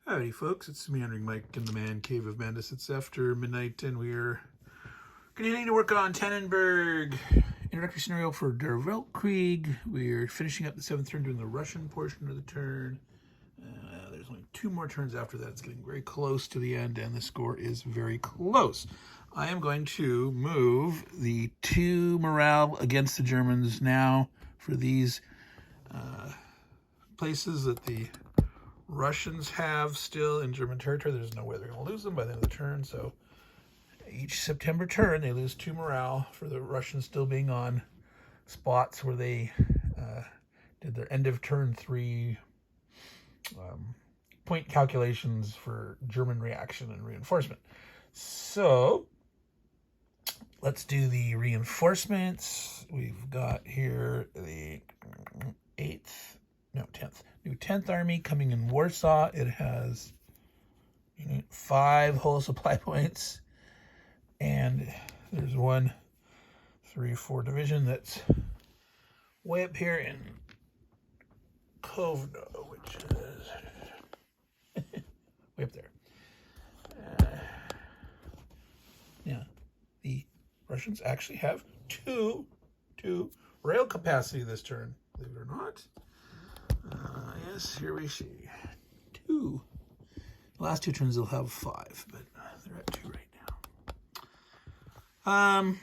Howdy folks, it's Meandering Mike in the Man Cave of Madness. It's after midnight and we're continuing to work on Tannenberg. Introductory scenario for Der Weltkrieg. We're finishing up the 7th turn, doing the Russian portion of the turn. There's only 2 more turns after that. It's getting very close to the end and the score is very close. I am going to move the 2 morale against the Germans now for these places that the Russians have still in German territory. There's no way they're going to lose them by the end of the turn. So each September turn, they lose 2 morale for the Russians still being on spots where they did their end of turn 3 point calculations for German reaction and reinforcement. So let's do the reinforcements. We've got here the 10th. New 10th Army coming in Warsaw. It has 5 whole supply points. And there's 1, 3, 4 division that's way up here in Kovno, which is way up there. Yeah, the Russians actually have 2 rail capacity this turn, believe it or not. Yes, here we see 2. The last 2 turns they'll have 5, but they're at 2 right now.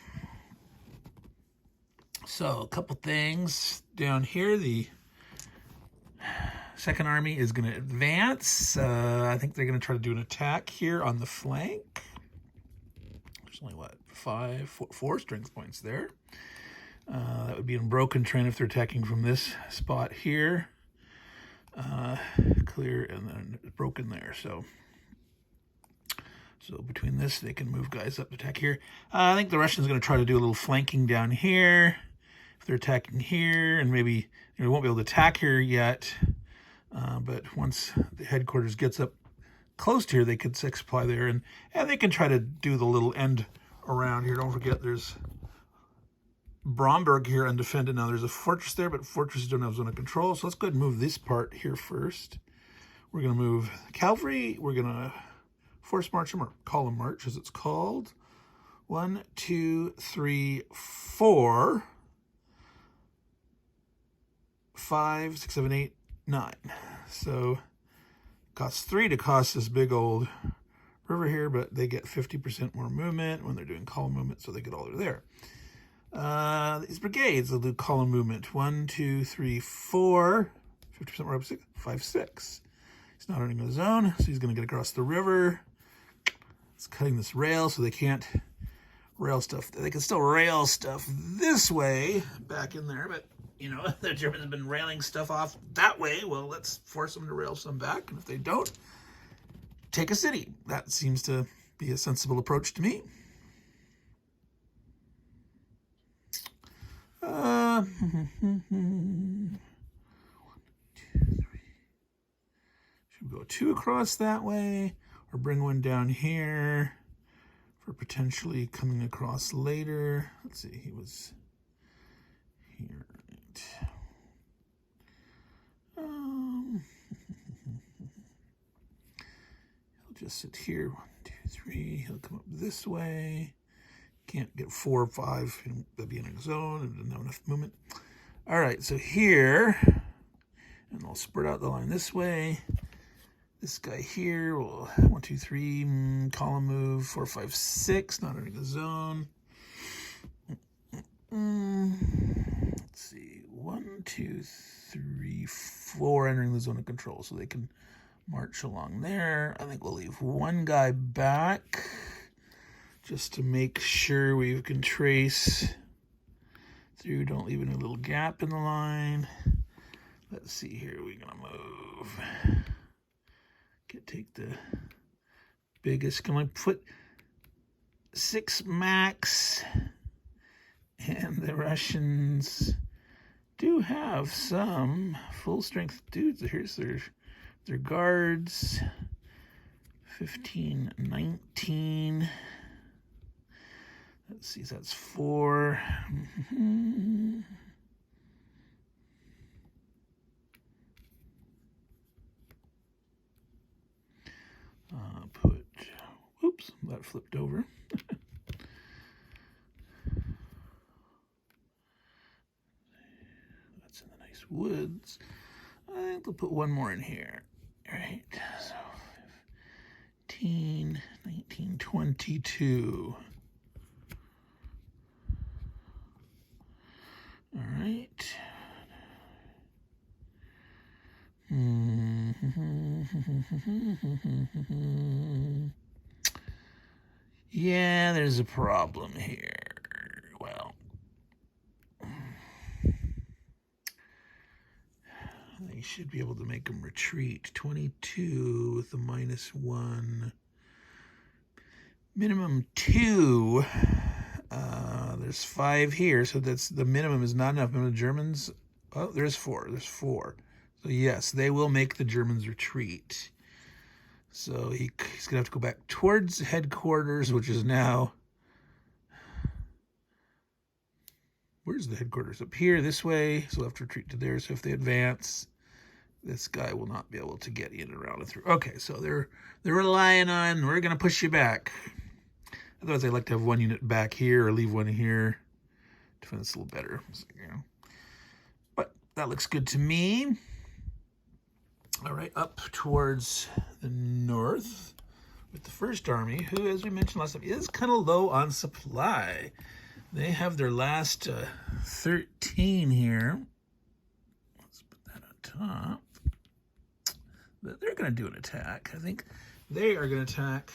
So a couple things down here. The 2nd Army is going to advance. I think they're going to try to do an attack here on the flank. There's only, what, 4 strength points there. That would be in broken terrain if they're attacking from this spot here. Clear and then broken there. So between this, they can move guys up to attack here. I think the Russians are going to try to do a little flanking down here. If they're attacking here, and maybe they won't be able to attack here yet. But once the headquarters gets up close to here, they could supply there, and they can try to do the little end around here. Don't forget, there's Bromberg here undefended. Now there's a fortress there, but fortresses don't have zone of control. So let's go ahead and move this part here first. We're going to move cavalry. We're going to force march them, or column march as it's called. 1, 2, 3, 4, 5, 6, 7, 8, 9. So it costs 3 to cross this big old river here, but they get 50% more movement when they're doing column movement, so they get all there. These brigades will do column movement. 1, 2, 3, 4. 50% more up, 6, 5, 6. He's not entering the zone, so he's going to get across the river. It's cutting this rail, so they can't rail stuff. They can still rail stuff this way back in there, but the Germans have been railing stuff off that way. Well, let's force them to rail some back, and if they don't, take a city. That seems to be a sensible approach to me. Should we go 2 across that way, or bring 1 down here for potentially coming across later? Let's see, he was here. He'll just sit here. 1, 2, 3. He'll come up this way. Can't get 4 or 5. That'd be in a zone and doesn't have enough movement. All right, so here, and I'll spread out the line this way. This guy here will 1, 2, 3 column move. 4, 5, 6. Not entering the zone. Let's see. 1, 2, 3, 4 entering the zone of control, so they can march along there. I think we'll leave 1 guy back just to make sure we can trace through. Don't leave any little gap in the line. Let's see here. We're gonna move. Take the biggest. Can I put 6 max? And the Russians do have some full strength dudes. Here's their guards. 15, 19. Let's see, that's 4. Oops, that flipped over. That's in the nice woods. I think we'll put one more in here. All right, so 15, 19, 22. All right. Yeah, there's a problem here. Well, they should be able to make them retreat. 22 with a -1. Minimum 2. There's 5 here, so that's the minimum is not enough. Remember the Germans? Oh, there's 4. There's 4. So yes, they will make the Germans retreat. So he's gonna have to go back towards headquarters, which is now. Where's the headquarters? Up here, this way. So we'll have to retreat to there. So if they advance, this guy will not be able to get in and around and through. Okay, so they're relying on, we're gonna push you back. Otherwise, I'd like to have one unit back here or leave one here. Defend this a little better. So, but that looks good to me. All right, up towards the north with the First Army, who, as we mentioned last time, is kind of low on supply. They have their last 13 here. Let's put that on top. But they're going to do an attack. I think they are going to attack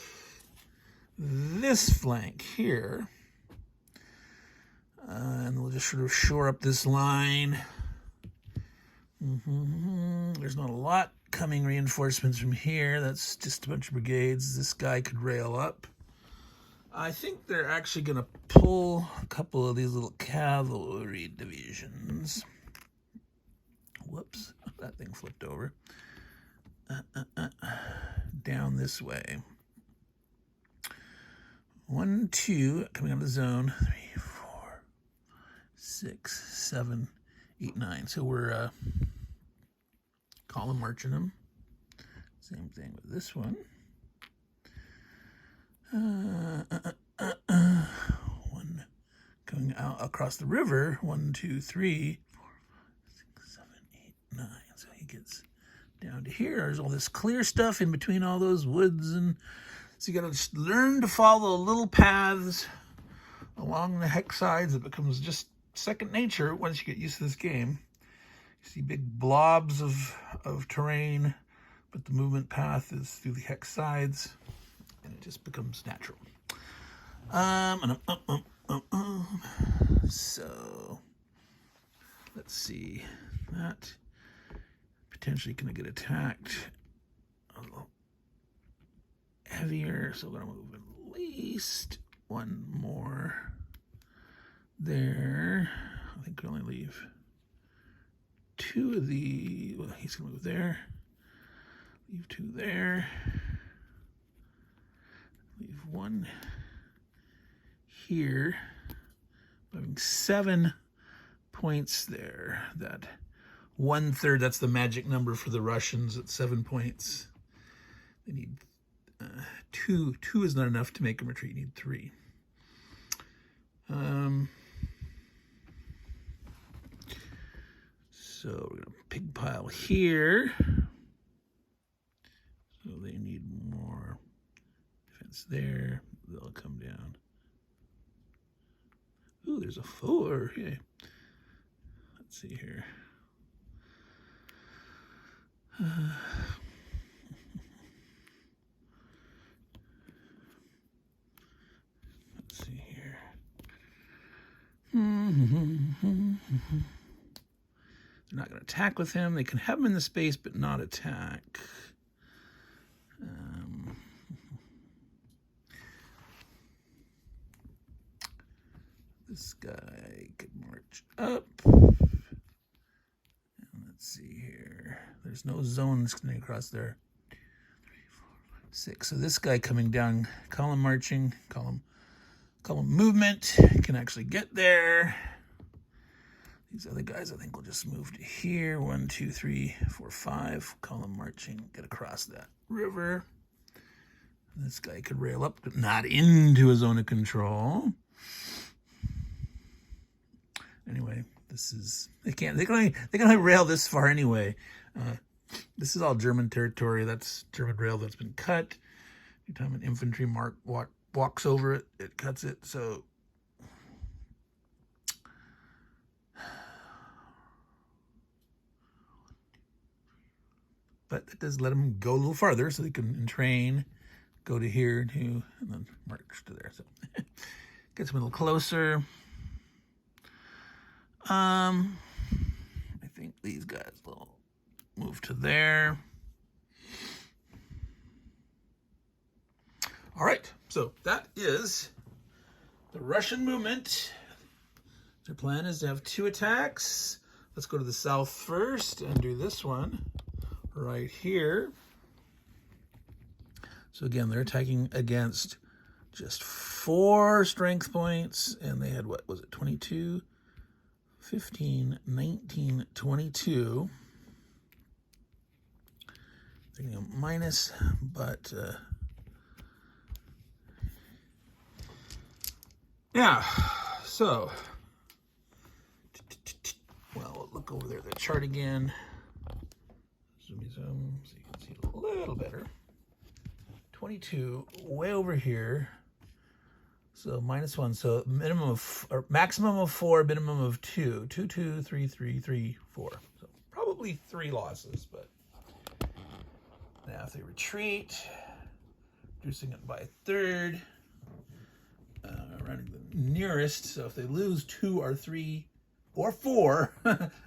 this flank here. And we'll just sort of shore up this line. There's not a lot coming reinforcements from here. That's just a bunch of brigades. This guy could rail up. I think they're actually going to pull a couple of these little cavalry divisions. Whoops, that thing flipped over. Down this way. 1, 2, coming out of the zone. 3, 4, 6, 7, 8, 9. So we're column marching them. Same thing with this one. One going out across the river. 1, 2, 3, 4, 5, 6, 7, 8, 9. So he gets down to here. There's all this clear stuff in between all those woods, and so you got to learn to follow little paths along the hex sides. It becomes just second nature once you get used to this game. You see big blobs of terrain, but the movement path is through the hex sides, and it just becomes natural. So let's see. That potentially going to get attacked a little heavier, so we're going to move at least one more there. I think we only leave 2 of the, well, he's going to move there, leave 2 there, leave 1 here, having 7 points there. That 1/3, that's the magic number for the Russians at 7 points. They need 2. 2 is not enough to make them retreat. You need 3. So we're going to pig pile here. So they need more defense there. They'll come down. Ooh, there's a 4. Okay. Let's see here. Let's see here. They're not going to attack with him. They can have him in the space, but not attack. This guy could march up. And let's see here. There's no zones coming across there. 2, 3, 4, 5, 6. So this guy coming down, column marching, column movement, can actually get there. These other guys, I think, will just move to here. 1, 2, 3, 4, 5. Column marching, get across that river. This guy could rail up, but not into a zone of control. Anyway, this is, they can only rail this far anyway. This is all German territory. That's German rail that's been cut. Anytime an infantry walks over it, it cuts it. So but it does let them go a little farther so they can entrain, go to here too, and then march to there. So gets them a little closer. I think these guys will move to there. All right, so that is the Russian movement. Their plan is to have 2 attacks. Let's go to the south first and do this one right here. So again, they're attacking against just 4 strength points, and they had, what was it, 22, 15, 19, 22. They're going to go minus, but yeah, so, well, we'll look over there at the chart again. Zoom so you can see it a little better. 22, way over here. So -1, so minimum of, or maximum of 4, minimum of 2. 2, 2, 3, 3, 3, 4. So probably 3 losses, but now if they retreat, reducing it by a third, running the nearest, so if they lose 2 or 3 or 4,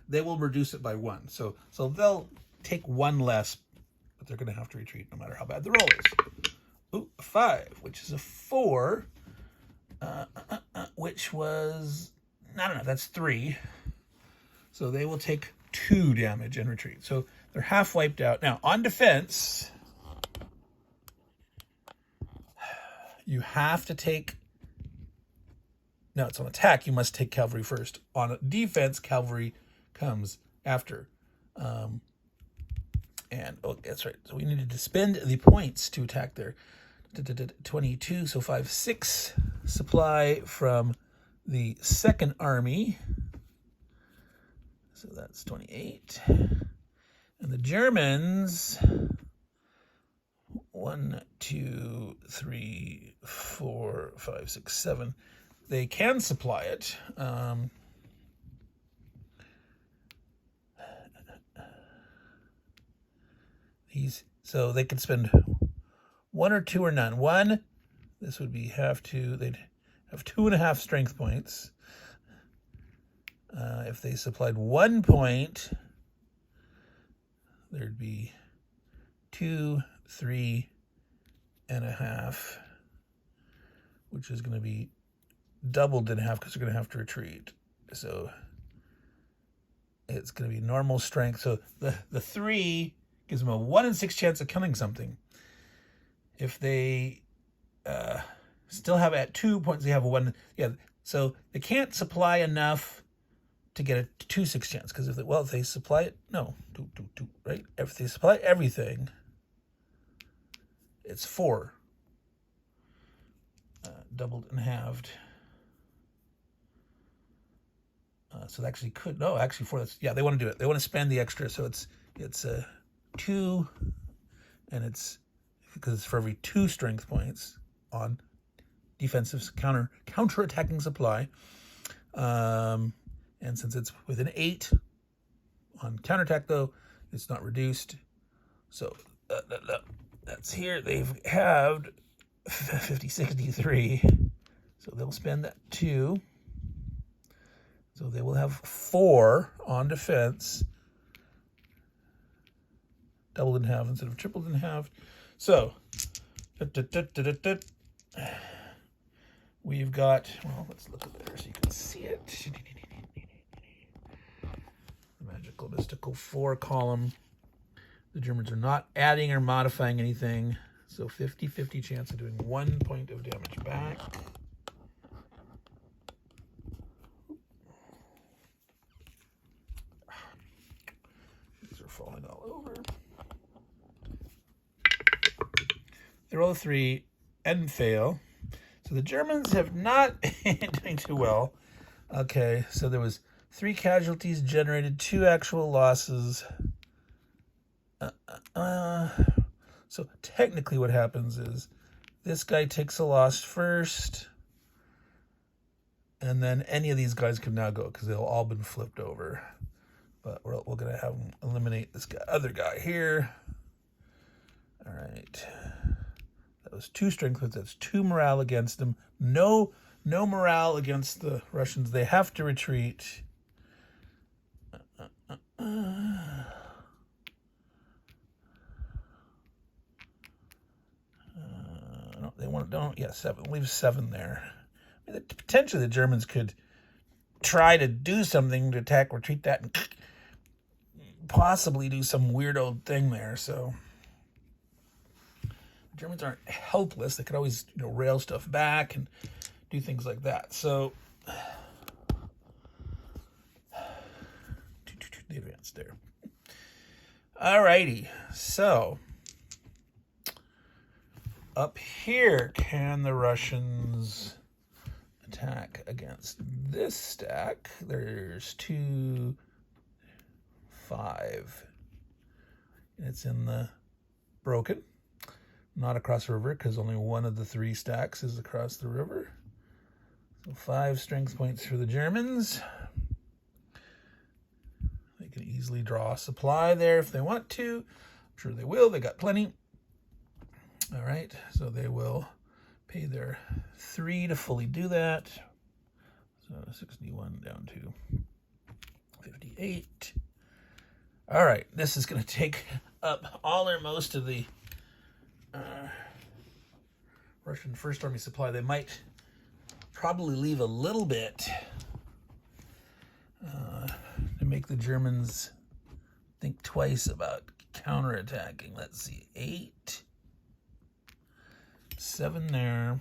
they will reduce it by 1. So they'll take 1 less, but they're going to have to retreat no matter how bad the roll is. Ooh, a 5, which is a 4, which was, I don't know, that's 3. So they will take 2 damage and retreat. So they're half wiped out. Now, on defense, you have to take, no, it's on attack, you must take cavalry first. On defense, cavalry comes after. And, oh, that's right. So we needed to spend the points to attack there. 22, so 5, 6 supply from the second army. So that's 28. And the Germans, 1, 2, 3, 4, 5, 6, 7. They can supply it. So they could spend 1 or 2 or none. 1, this would be half 2. They'd have 2.5 strength points. If they supplied 1 point, there'd be 2, 3.5, which is going to be doubled in half because they're going to have to retreat. So it's going to be normal strength. So the 3 gives them a 1 in 6 chance of killing something. If they still have at 2 points, they have a 1. Yeah, so they can't supply enough to get a 2/6 chance, because if they supply it, no, 2, right? If they supply everything, it's 4, doubled and halved. So they actually could, no, actually 4. That's, yeah, they want to do it. They want to spend the extra, so it's 2, and it's because it's for every 2 strength points on defensive counter-attacking supply. And since it's within 8 on counterattack, though, it's not reduced. So that's here. They've halved 50, 63. So they'll spend that 2. So they will have 4 on defense. Doubled in half instead of tripled in half. So we've got, well, let's look at there so you can see it. Magical mystical 4 column. The Germans are not adding or modifying anything. So 50-50 chance of doing 1 point of damage back. These are falling all over. They roll a 3 and fail. So the Germans have not been doing too well. Okay, so there was 3 casualties generated, 2 actual losses. So technically what happens is this guy takes a loss first, and then any of these guys can now go because they've all been flipped over. But we're going to have him eliminate this guy, other guy here. All right. That was 2 strength points. That's 2 morale against them. No morale against the Russians. They have to retreat. Yeah, 7. Leave 7 there. I mean, potentially the Germans could try to do something to attack, retreat that, and possibly do some weird old thing there. So the Germans aren't helpless. They could always, rail stuff back and do things like that. So the advance there. Alrighty, so up here, can the Russians attack against this stack? There's 2, 5. And it's in the broken, not across the river, because only one of the 3 stacks is across the river. So 5 strength points for the Germans. They can easily draw a supply there if they want to. I'm sure they will. They got plenty. All right, so they will pay their 3 to fully do that. So 61 down to 58. All right, this is going to take up all or most of the Russian First Army supply. They might probably leave a little bit to make the Germans think twice about counterattacking. Let's see, 8. 7 there.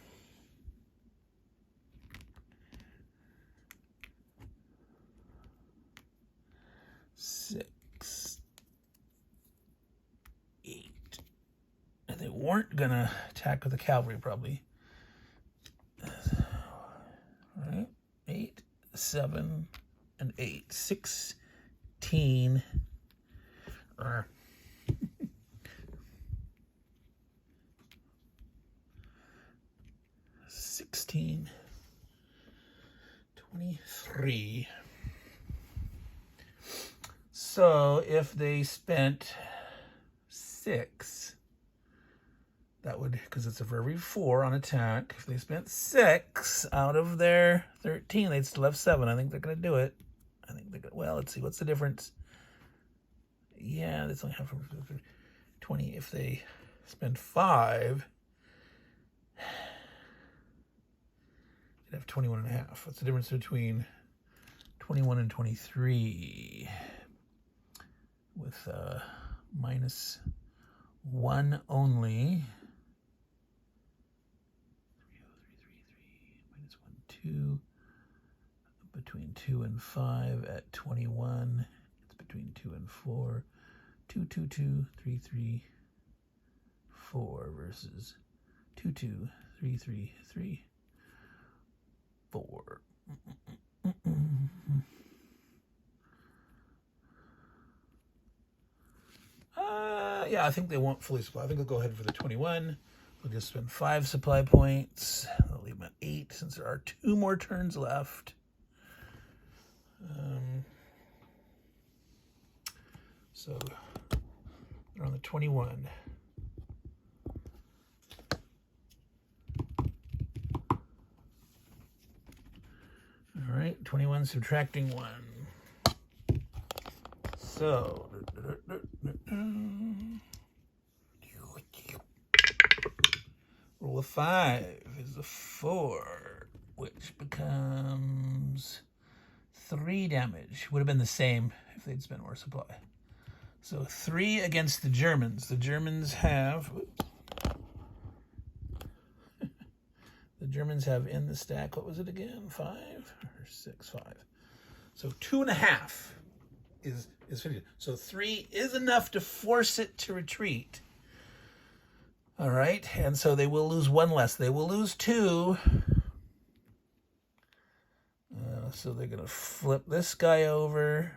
6, 8. And they weren't gonna attack with the cavalry, probably. All right, 8, 7, and 8. 16. 16, 23. So if they spent 6, that would, because it's for every 4 on attack, if they spent 6 out of their 13, they'd still have 7. I think they're going to do it. I think they're going to, well, let's see, what's the difference? Yeah, that's only half of 20. If they spend 5, you'd have 21 and a half. What's the difference between 21 and 23? With minus 1 only. 3, minus 1, 2. Between 2 and 5 at 21. It's between 2 and 4. 2, 2, 2, 3, 3, 4 versus 2, 2, 3, 3, 3, 4. Yeah, I think they won't fully supply. I think they'll go ahead for the 21. We'll just spend 5 supply points. I'll leave them at 8 since there are 2 more turns left. So they're on the 21. All right, 21 subtracting 1. So, roll a 5 is a 4, which becomes 3 damage. Would have been the same if they'd spent more supply. So 3 against the Germans. The Germans have... The Germans have in the stack, what was it again? 5 or 6? 5. So 2.5 is 50. So 3 is enough to force it to retreat. All right, and so they will lose one less. They will lose 2. So they're going to flip this guy over.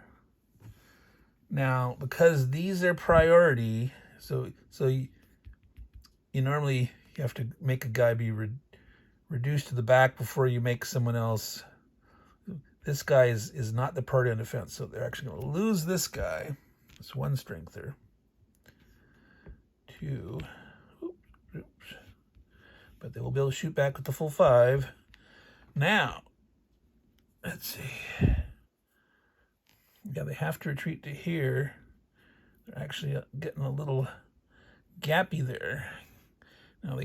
Now, because these are priority, so you normally you have to make a guy be reduced to the back before you make someone else. This guy is not the priority on defense, so they're actually going to lose this guy. It's 1 strength there. 2. Oops. But they will be able to shoot back with the full 5. Now, let's see. Yeah, they have to retreat to here. They're actually getting a little gappy there. Now,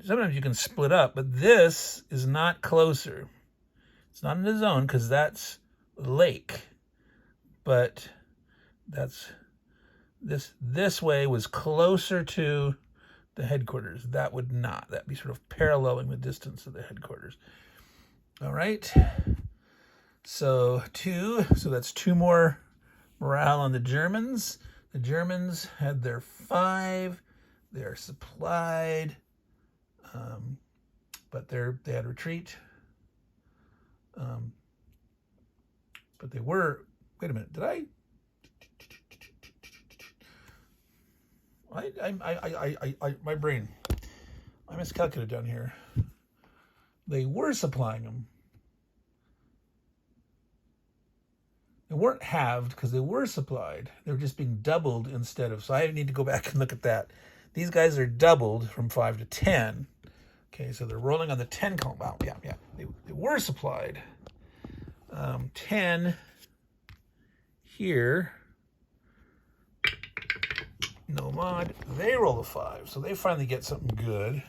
sometimes you can split up, but this is not closer. It's not in the zone because that's lake, but that's this way was closer to the headquarters. That would not. That'd be sort of paralleling the distance of the headquarters. All right. So 2. So that's 2 more morale on the Germans. The Germans had their 5. They are supplied, but they had retreat. But they were. Wait a minute. Did I my brain. I miscalculated down here. They were supplying them. They weren't halved because they were supplied. They were just being doubled instead of. So I need to go back and look at that. These guys are doubled from 5 to 10. Okay, so they're rolling on the 10 column. Wow, yeah. They were supplied. 10 here. No mod. They roll a 5. So they finally get something good,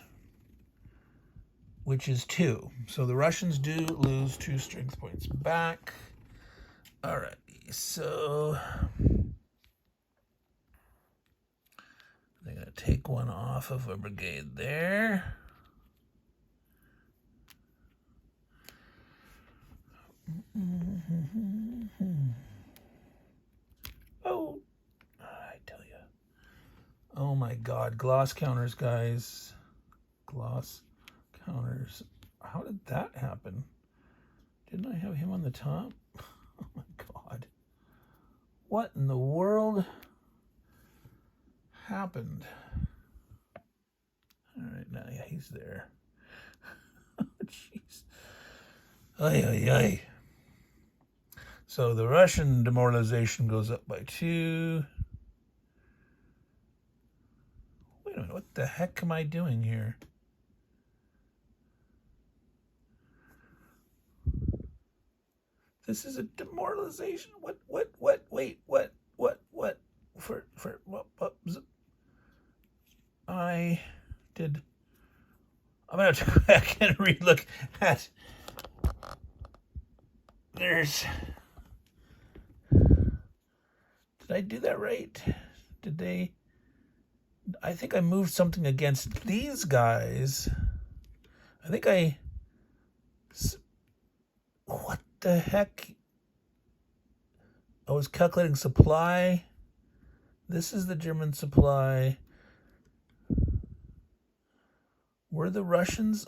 which is 2. So the Russians do lose 2 strength points back. All right, so they're going to take 1 off of a brigade there. Oh, I tell you. Oh my God, gloss counters, guys. Gloss counters. How did that happen? Didn't I have him on the top? Oh my God. What in the world happened? All right, now, yeah, he's there. Jeez. Ay, ay, ay. So the Russian demoralization goes up by 2. Wait a minute, what the heck am I doing here? This is a demoralization. What, wait, what, I did. I'm going to have to go back and relook at. Did I do that right? I think I moved something against these guys. What the heck? I was calculating supply. This is the German supply. Were the Russians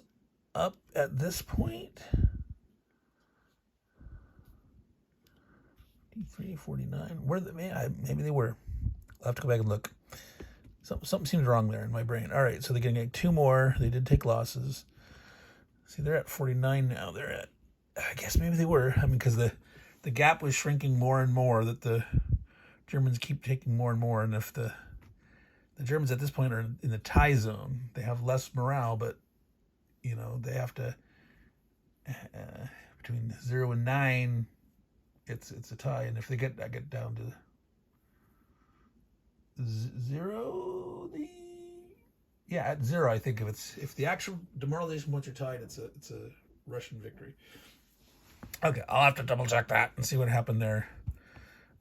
up at this point? 349. Were they? Maybe they were. I'll have to go back and look. Something seems wrong there in my brain. All right, so they're going to get 2 more. They did take losses. See, they're at 49 now. They're at, I guess maybe they were. I mean, because the gap was shrinking more and more, that the Germans keep taking more and more. And if the Germans at this point are in the tie zone, they have less morale, but, you know, they have to, between 0 and 9, it's a tie. And if they get down to 0, at 0, I think if the actual demoralization points are tied, it's a Russian victory. Okay, I'll have to double check that and see what happened there.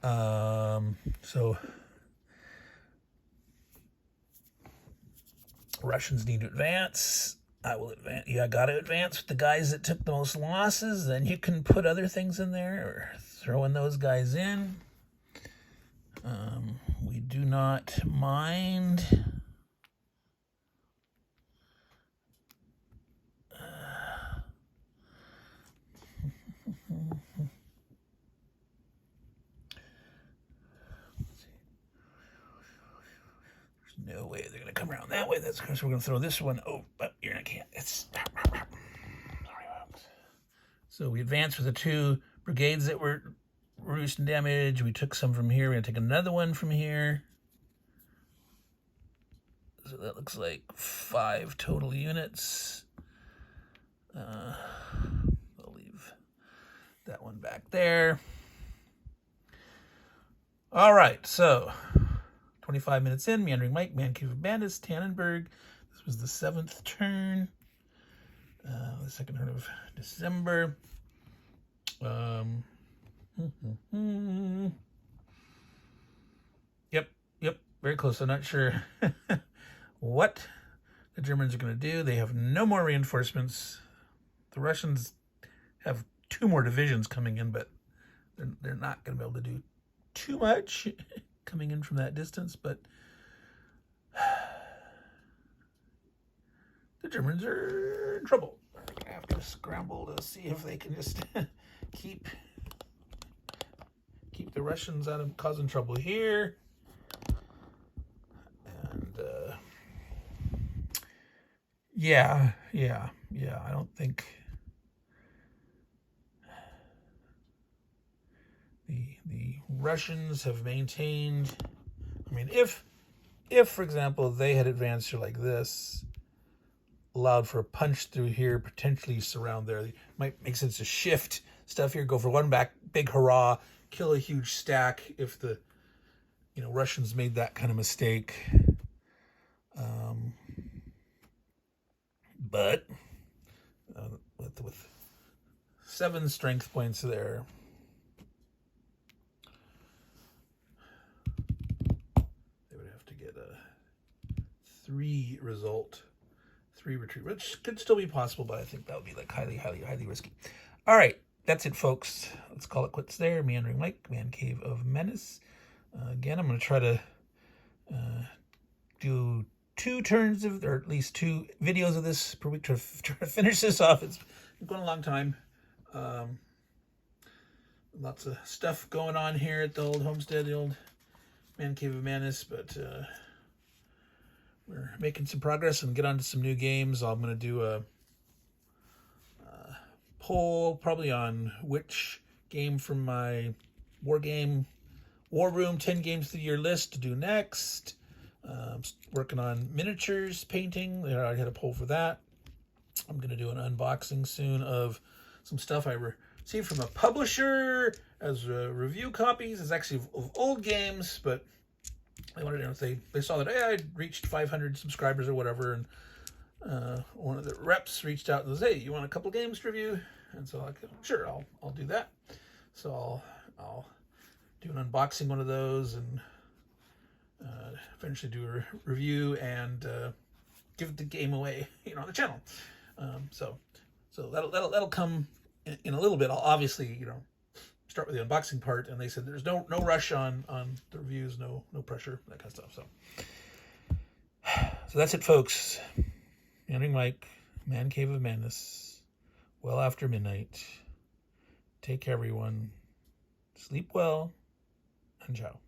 So Russians need to advance. I will advance. Yeah, I got to advance with the guys that took the most losses. Then you can put other things in there or throw in those guys in. We do not mind No way they're going to come around that way. That's because we're going to throw this one. Oh, but you're not can't. It's sorry, folks. So we advanced with the 2 brigades that were reducing damage. We took some from here. We're going to take another one from here. So that looks like 5 total units. I'll leave that one back there. All right, so 25 minutes in, Meandering Mike, Man Cave of Bandits, Tannenberg. This was the 7th turn, the 2nd turn of December. Yep, very close. I'm not sure what the Germans are going to do. They have no more reinforcements. The Russians have 2 more divisions coming in, but they're not going to be able to do too much coming in from that distance. But the Germans are in trouble. They're going to have to scramble to see if they can just keep the Russians out of causing trouble here. And yeah. I don't think the Russians have maintained. I mean, if for example they had advanced here like this, allowed for a punch through here, potentially surround there, it might make sense to shift stuff here, go for one back, big hurrah, kill a huge stack. If the Russians made that kind of mistake. But with 7 strength points there, they would have to get a 3 result, 3 retreat, which could still be possible, but I think that would be like highly risky. All right, that's it, folks. Let's call it quits there. Meandering Mike, Man Cave of Menace. Again, I'm going to try to do 2 turns of, or at least 2 videos of this per week to finish this off. It's been going a long time. Lots of stuff going on here at the old homestead, the old Man Cave of Menace, but we're making some progress and get on to some new games. I'm going to do a poll probably on which game from my war room 10 games of the year list to do next. Working on miniatures painting. I already had a poll for that. I'm going to do an unboxing soon of some stuff I received from a publisher as review copies. It's actually of old games, but they wanted to know if they saw that I'd reached 500 subscribers or whatever, and one of the reps reached out and said, "Hey, you want a couple games to review?" And so I go, "Sure, I'll do that." So I'll do an unboxing one of those and eventually do a review and give the game away, on the channel. So that'll come in a little bit. I'll obviously, start with the unboxing part. And they said there's no rush on the reviews, no pressure, that kind of stuff. So that's it, folks. Meandering Mike, Man Cave of Madness. Well after midnight. Take care, everyone. Sleep well, and ciao.